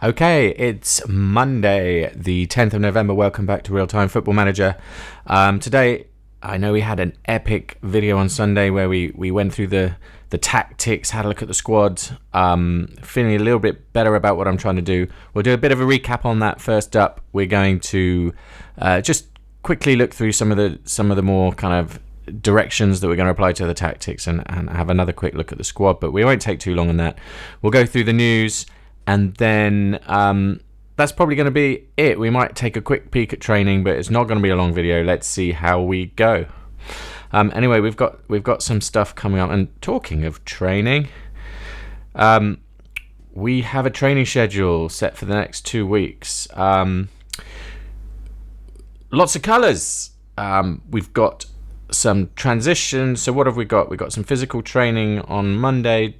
Okay, it's Monday, the 10th of November. Welcome back to Real Time Football Manager. Today, I know we had an epic video on Sunday where we went through the tactics, had a look at the squad. Feeling a little bit better about what I'm trying to do. We'll do a bit of a recap on that. First up, we're going to just quickly look through some of the more kind of directions that we're going to apply to the tactics and have another quick look at the squad. But we won't take too long on that. We'll go through the news. And then that's probably going to be it. We might take a quick peek at training, but it's not going to be a long video. Let's see how we go. Anyway, we've got some stuff coming up. And talking of training, we have a training schedule set for the next 2 weeks. Lots of colours. We've got some transitions. So what have we got? We've got some physical training on Monday.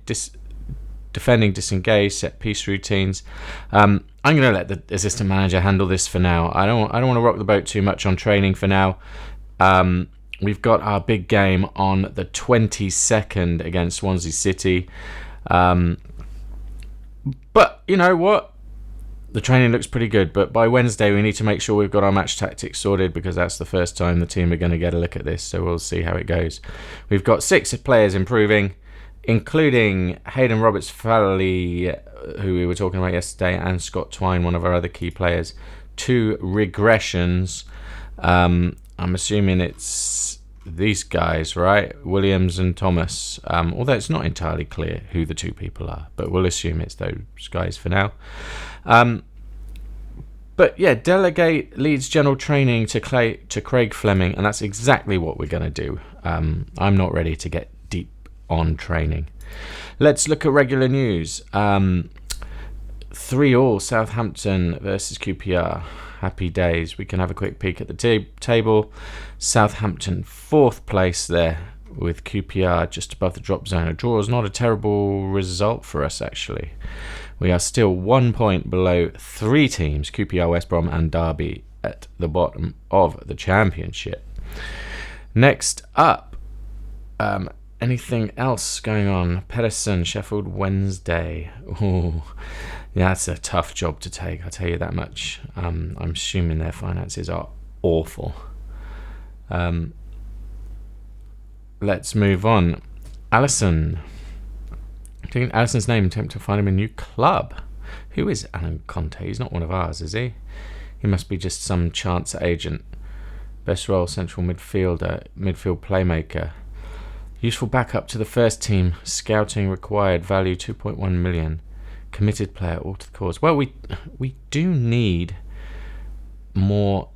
Defending, disengage, set piece routines. I'm going to let the assistant manager handle this for now. I don't want to rock the boat too much on training for now. We've got our big game on the 22nd against Swansea City. But you know what? The training looks pretty good. But by Wednesday, we need to make sure we've got our match tactics sorted because that's the first time the team are going to get a look at this. So we'll see how it goes. We've got 6 players improving, including Hayden Roberts-Fowley, who we were talking about yesterday, and Scott Twine, one of our other key players. 2 regressions. I'm assuming it's these guys, right? Williams and Thomas. Although it's not entirely clear who the 2 people are, but we'll assume it's those guys for now. But yeah, delegate Leeds general training to Craig Fleming, and that's exactly what we're going to do. I'm not ready to get deep on training. Let's look at regular news. 3-3 Southampton versus QPR. Happy days. We can have a quick peek at the table. Southampton 4th place there, with QPR just above the drop zone. A draw is not a terrible result for us, actually. We are still 1 point below 3 teams, QPR, West Brom and Derby, at the bottom of the Championship. Next up, anything else going on? Pedersen, Sheffield Wednesday. Ooh, yeah, that's a tough job to take, I'll tell you that much. I'm assuming their finances are awful. Let's move on. Alisson. Taking Alisson's name, attempt to find him a new club. Who is Alan Conte? He's not one of ours, is he? He must be just some chance agent. Best role, central midfielder, midfield playmaker. Useful backup to the first team. Scouting required. Value 2.1 million. Committed player. All to the cause. Well, we do need more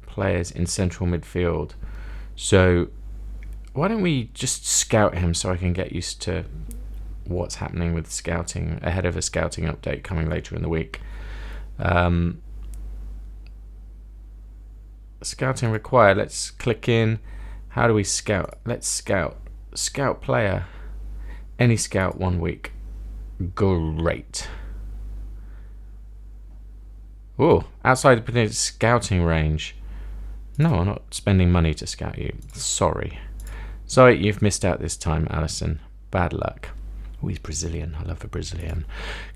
players in central midfield. So why don't we just scout him so I can get used to what's happening with scouting ahead of a scouting update coming later in the week. Scouting required. Let's click in. How do we scout? Let's scout. Scout player. Any scout 1 week. Great. Oh, outside the permitted scouting range. No, I'm not spending money to scout you. Sorry, you've missed out this time, Alisson. Bad luck. Oh, he's Brazilian. I love a Brazilian.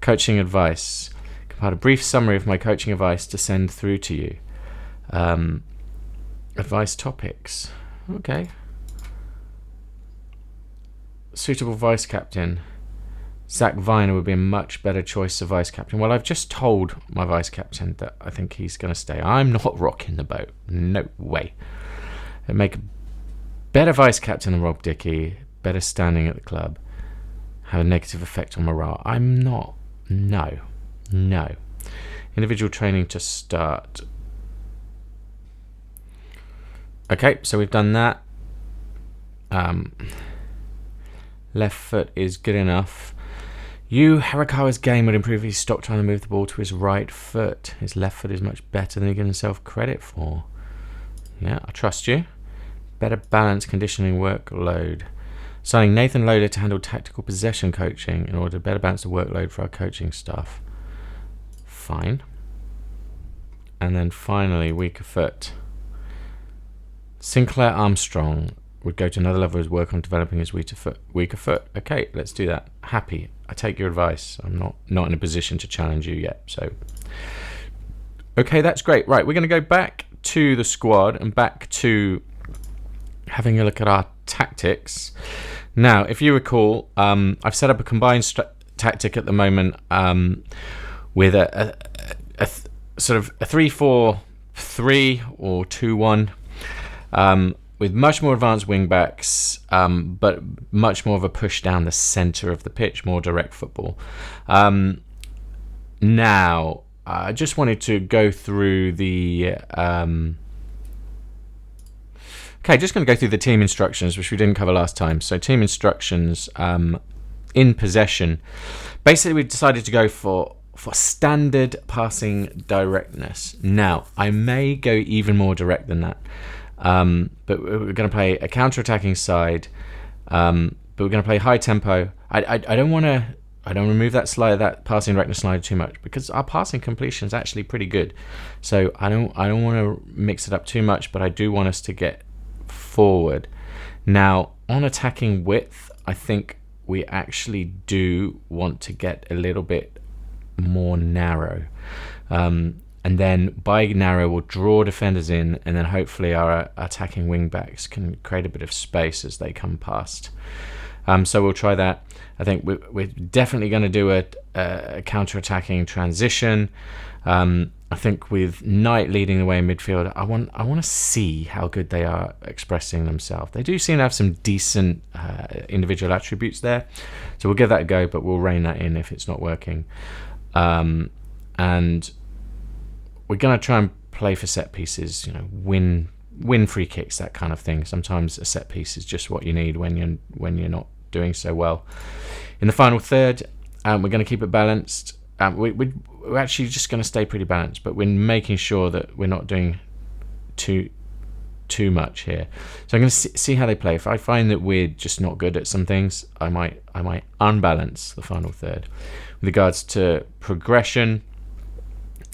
Coaching advice. Compiled a brief summary of my coaching advice to send through to you. Advice topics. Okay. Suitable vice captain. Zach Viner would be a much better choice of vice captain. Well, I've just told my vice captain that I think he's going to stay. I'm not rocking the boat. No way. It'd make a better vice captain than Rob Dickey. Better standing at the club. Have a negative effect on morale. I'm not. No. Individual training to start. Okay, so we've done that. Left foot is good enough. Harakawa's game would improve if he stopped trying to move the ball to his right foot. His left foot is much better than he gives himself credit for. Yeah, I trust you. Better balance conditioning workload. Signing Nathan Loader to handle tactical possession coaching in order to better balance the workload for our coaching staff. Fine. And then finally, weaker foot. Sinclair Armstrong would go to another level is work on developing his weaker foot. Okay, let's do that. Happy. I take your advice. I'm not in a position to challenge you yet. So, okay, that's great. Right, we're going to go back to the squad and back to having a look at our tactics. Now, if you recall, I've set up a combined tactic at the moment with a sort of a 3-4-3 or 2-1, with much more advanced wing backs, but much more of a push down the centre of the pitch, more direct football. Now, I just wanted to go through the... Okay, just going to go through the team instructions, which we didn't cover last time. So team instructions in possession. Basically, we decided to go for standard passing directness. Now, I may go even more direct than that. But we're going to play a counter-attacking side. But we're going to play high tempo. I don't want to move that passing directness slider too much, because our passing completion is actually pretty good. So I don't want to mix it up too much, but I do want us to get forward. Now, on attacking width, I think we actually do want to get a little bit more narrow. And then by narrow, we'll draw defenders in, and then hopefully our attacking wing backs can create a bit of space as they come past. So we'll try that. I think we're definitely going to do a counter-attacking transition. I think with Knight leading the way in midfield, I want to see how good they are expressing themselves. They do seem to have some decent individual attributes there, so we'll give that a go, but we'll rein that in if it's not working. And we're going to try and play for set pieces, win free kicks, that kind of thing. Sometimes a set piece is just what you need when you're not doing so well. In the final third, we're going to keep it balanced. We're actually just going to stay pretty balanced, but we're making sure that we're not doing too much here. So I'm going to see how they play. If I find that we're just not good at some things, I might unbalance the final third. With regards to progression,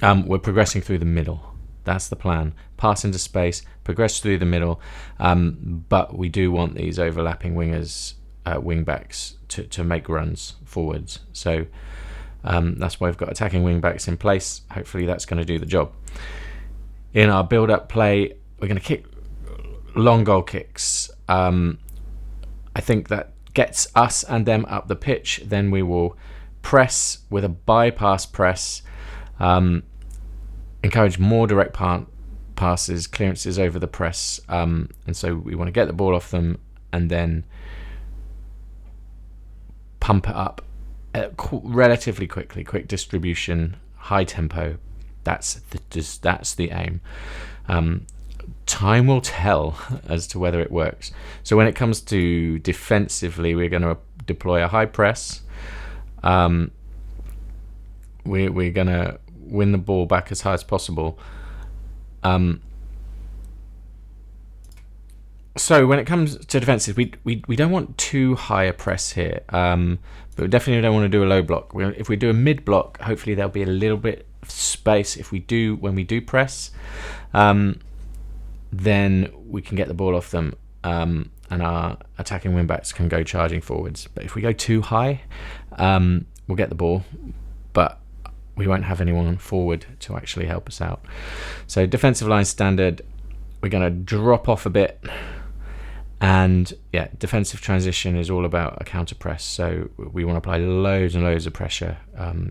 we're progressing through the middle. That's the plan. Pass into space, progress through the middle, but we do want these overlapping wingers, wing backs to make runs forwards. So that's why we've got attacking wing backs in place. Hopefully that's going to do the job. In our build-up play, we're going to kick long goal kicks. I think that gets us and them up the pitch. Then we will press with a bypass press, encourage more direct passes, clearances over the press, and so we want to get the ball off them and then pump it up relatively quickly. Quick distribution, high tempo. That's the aim. Time will tell as to whether it works. So when it comes to defensively, we're going to deploy a high press. We're going to win the ball back as high as possible. So when it comes to defensive, we don't want too high a press here, but we definitely don't want to do a low block. If we do a mid block, hopefully there'll be a little bit of space. When we do press, then we can get the ball off them, and our attacking wing backs can go charging forwards. But if we go too high, we'll get the ball, but we won't have anyone forward to actually help us out. So defensive line standard, we're going to drop off a bit. And yeah, defensive transition is all about a counter press. So we want to apply loads and loads of pressure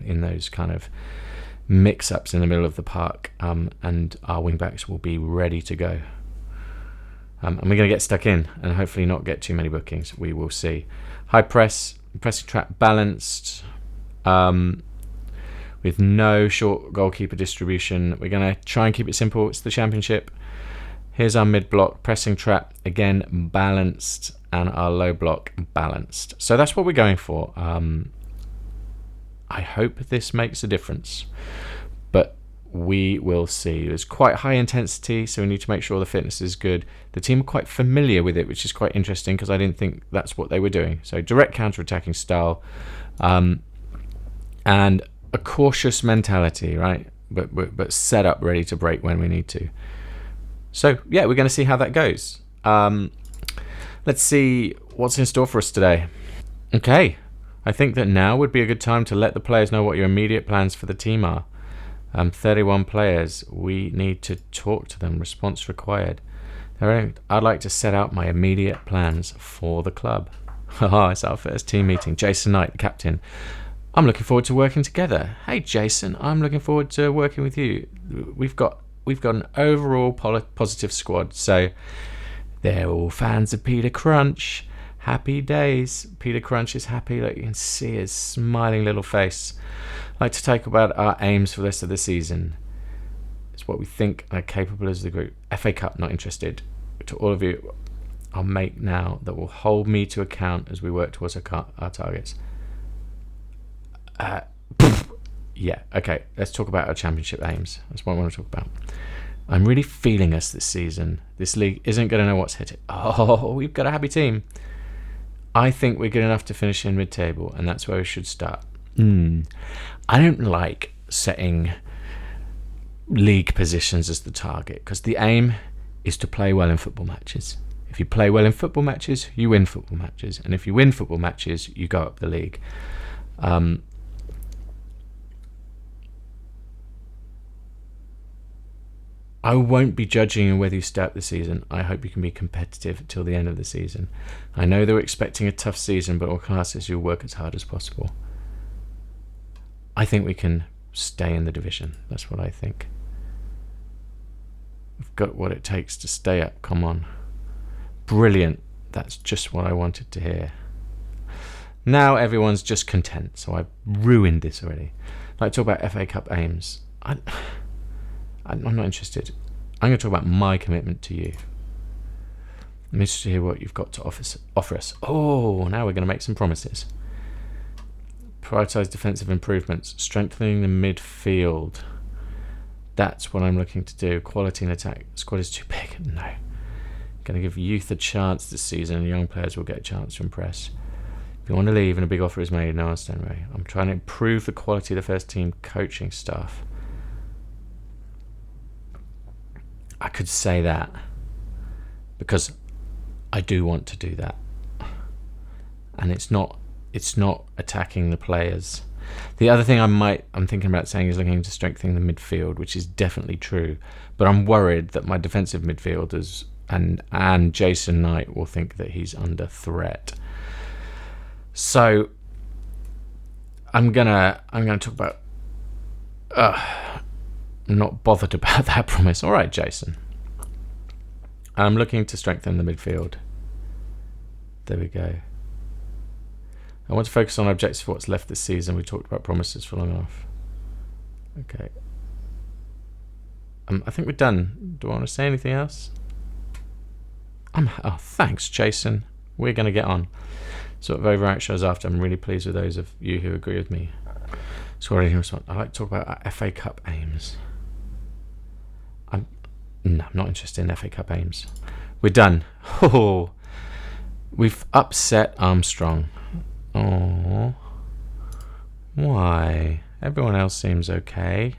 in those kind of mix-ups in the middle of the park, and our wing-backs will be ready to go. And we're going to get stuck in and hopefully not get too many bookings. We will see. High press, pressing trap balanced, with no short goalkeeper distribution. We're going to try and keep it simple. It's the championship. Here's our mid block, pressing trap, again balanced, and our low block balanced. So that's what we're going for. I hope this makes a difference, but we will see. It's quite high intensity, so we need to make sure the fitness is good. The team are quite familiar with it, which is quite interesting because I didn't think that's what they were doing. So direct counter-attacking style, and a cautious mentality, right? But set up ready to break when we need to. So yeah, we're going to see how that goes. Let's see what's in store for us today. Okay, I think that now would be a good time to let the players know what your immediate plans for the team are. 31 players. We need to talk to them. Response required. I'd like to set out my immediate plans for the club. It's our first team meeting. Jason Knight, the captain. I'm looking forward to working together. Hey, Jason, I'm looking forward to working with you. We've got an overall positive squad, so they're all fans of Peter Crunch. Happy days. Peter Crunch is happy. Like, you can see his smiling little face. I'd like to talk about our aims for the rest of the season. It's what we think are capable as the group. FA Cup, not interested. To all of you, I'll make now that will hold me to account as we work towards our targets. Yeah, okay, let's talk about our championship aims. That's what I want to talk about. I'm really feeling us this season. This league isn't going to know what's hit it. Oh, we've got a happy team. I think we're good enough to finish in mid-table, and that's where we should start. I don't like setting league positions as the target, because the aim is to play well in football matches. If you play well in football matches, you win football matches. And if you win football matches, you go up the league. I won't be judging you whether you start the season. I hope you can be competitive till the end of the season. I know they were expecting a tough season, but all classes you'll work as hard as possible. I think we can stay in the division. That's what I think. We've got what it takes to stay up. Come on. Brilliant. That's just what I wanted to hear. Now everyone's just content, so I've ruined this already. I'd like to talk about FA Cup aims. I'm not interested. I'm going to talk about my commitment to you. I'm interested to hear what you've got to offer us. Oh, now we're going to make some promises. Prioritise defensive improvements. Strengthening the midfield. That's what I'm looking to do. Quality and attack. Squad is too big. No. Going to give youth a chance this season, and young players will get a chance to impress. If you want to leave and a big offer is made, no, I stand ready. I'm trying to improve the quality of the first team coaching staff. I could say that because I do want to do that, and it's not attacking the players. The other thing I'm thinking about saying is looking to strengthening the midfield, which is definitely true, but I'm worried that my defensive midfielders and Jason Knight will think that he's under threat. So I'm gonna talk about. I'm not bothered about that promise. All right, Jason. I'm looking to strengthen the midfield. There we go. I want to focus on objectives for what's left this season. We talked about promises for long enough. Okay. I think we're done. Do I want to say anything else? Thanks, Jason. We're going to get on. So what Overreact shows after. I'm really pleased with those of you who agree with me. So what I'd like to talk about our FA Cup aims. I'm not interested in FA Cup aims. We're done. Oh, we've upset Armstrong. Oh, why? Everyone else seems okay.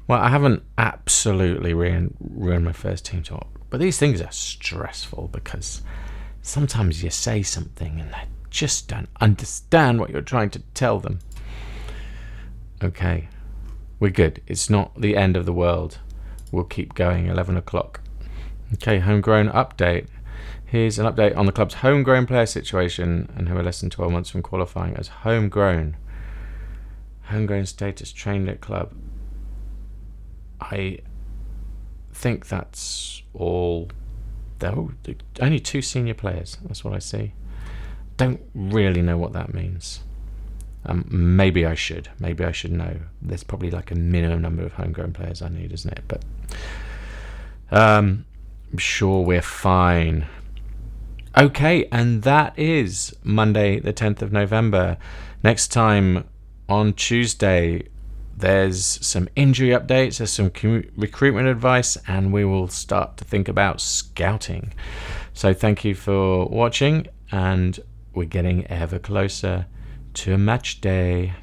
Well, I haven't absolutely ruined my first team talk, but these things are stressful because sometimes you say something and they just don't understand what you're trying to tell them. Okay, we're good. It's not the end of the world. We'll keep going. 11 o'clock. Okay, homegrown update. Here's an update on the club's homegrown player situation and who are less than 12 months from qualifying as homegrown. Homegrown status, trained at club. I think that's all. Only 2 senior players. That's what I see. Don't really know what that means. Maybe I should. Maybe I should know. There's probably like a minimum number of homegrown players I need, isn't it? But I'm sure we're fine. Okay, and that is Monday the 10th of November. Next time on Tuesday, there's some injury updates, there's some recruitment advice, and we will start to think about scouting. So thank you for watching, and we're getting ever closer to a match day.